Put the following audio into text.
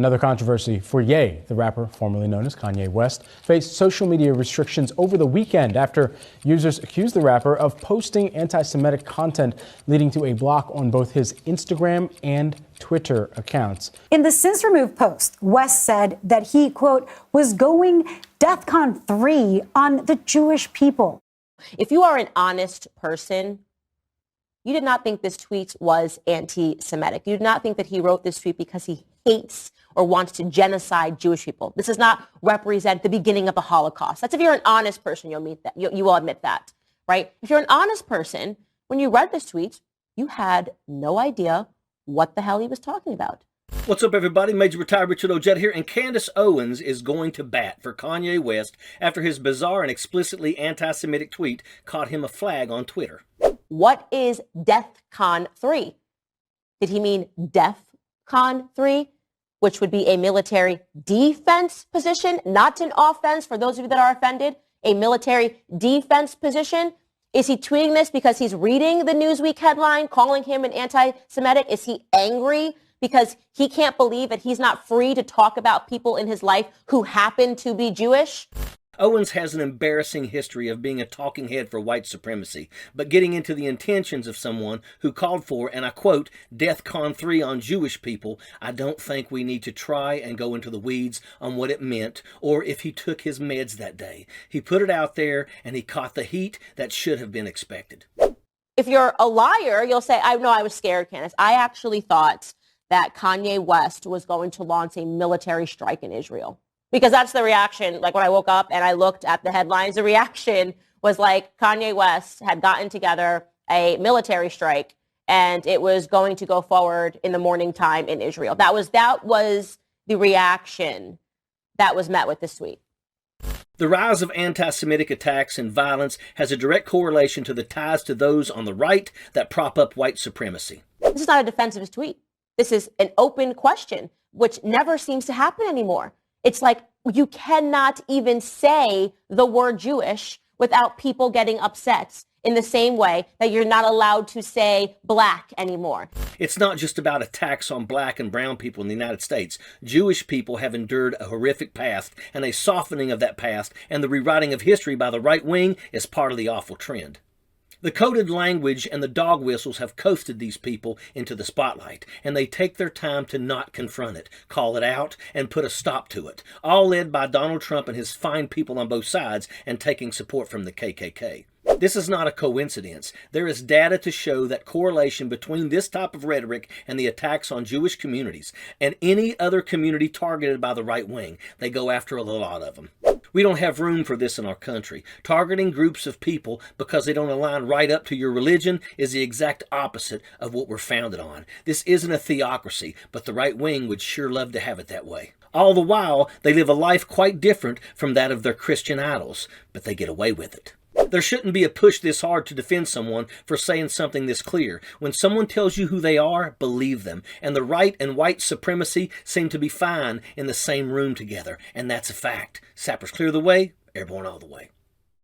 Another controversy for Ye. The rapper, formerly known as Kanye West, faced social media restrictions over the weekend after users accused the rapper of posting anti-Semitic content, leading to a block on both his Instagram and Twitter accounts. In the since removed post, West said that he, quote, was going DEFCON 3 on the Jewish people. If you are an honest person, you did not think this tweet was anti-Semitic. You did not think that he wrote this tweet because he hates or wants to genocide Jewish people. This does not represent the beginning of the Holocaust. That's if you're an honest person, you'll meet that. You will admit that, right? If you're an honest person, when you read this tweet, you had no idea what the hell he was talking about. What's up, everybody? Major Retired Richard Ojeda here, and Candace Owens is going to bat for Kanye West after his bizarre and explicitly anti-Semitic tweet caught him a flag on Twitter. What is DEFCON 3? Did he mean DEFCON 3? Which would be a military defense position, not an offense, for those of you that are offended, a military defense position. Is he tweeting this because he's reading the Newsweek headline calling him an anti-Semitic? Is he angry because he can't believe that he's not free to talk about people in his life who happen to be Jewish? Owens has an embarrassing history of being a talking head for white supremacy, but getting into the intentions of someone who called for, and I quote, DEFCON 3 on Jewish people, I don't think we need to try and go into the weeds on what it meant or if he took his meds that day. He put it out there and he caught the heat that should have been expected. If you're a liar, you'll say, I know I was scared, Candace. I actually thought that Kanye West was going to launch a military strike in Israel. Because that's the reaction. Like when I woke up and I looked at the headlines, the reaction was like Kanye West had gotten together a military strike and it was going to go forward in the morning time in Israel. That was the reaction that was met with this tweet. The rise of anti-Semitic attacks and violence has a direct correlation to the ties to those on the right that prop up white supremacy. This is not a defensivist tweet. This is an open question, which never seems to happen anymore. It's like you cannot even say the word Jewish without people getting upset in the same way that you're not allowed to say black anymore. It's not just about attacks on black and brown people in the United States. Jewish people have endured a horrific past, and a softening of that past and the rewriting of history by the right wing is part of the awful trend. The coded language and the dog whistles have coasted these people into the spotlight, and they take their time to not confront it, call it out, and put a stop to it, all led by Donald Trump and his fine people on both sides and taking support from the KKK. This is not a coincidence. There is data to show that correlation between this type of rhetoric and the attacks on Jewish communities and any other community targeted by the right wing. They go after a lot of them. We don't have room for this in our country. Targeting groups of people because they don't align right up to your religion is the exact opposite of what we're founded on. This isn't a theocracy, but the right wing would sure love to have it that way. All the while, they live a life quite different from that of their Christian idols, but they get away with it. There shouldn't be a push this hard to defend someone for saying something this clear. When someone tells you who they are, believe them. And the right and white supremacy seem to be fine in the same room together. And that's a fact. Sappers clear the way, airborne all the way.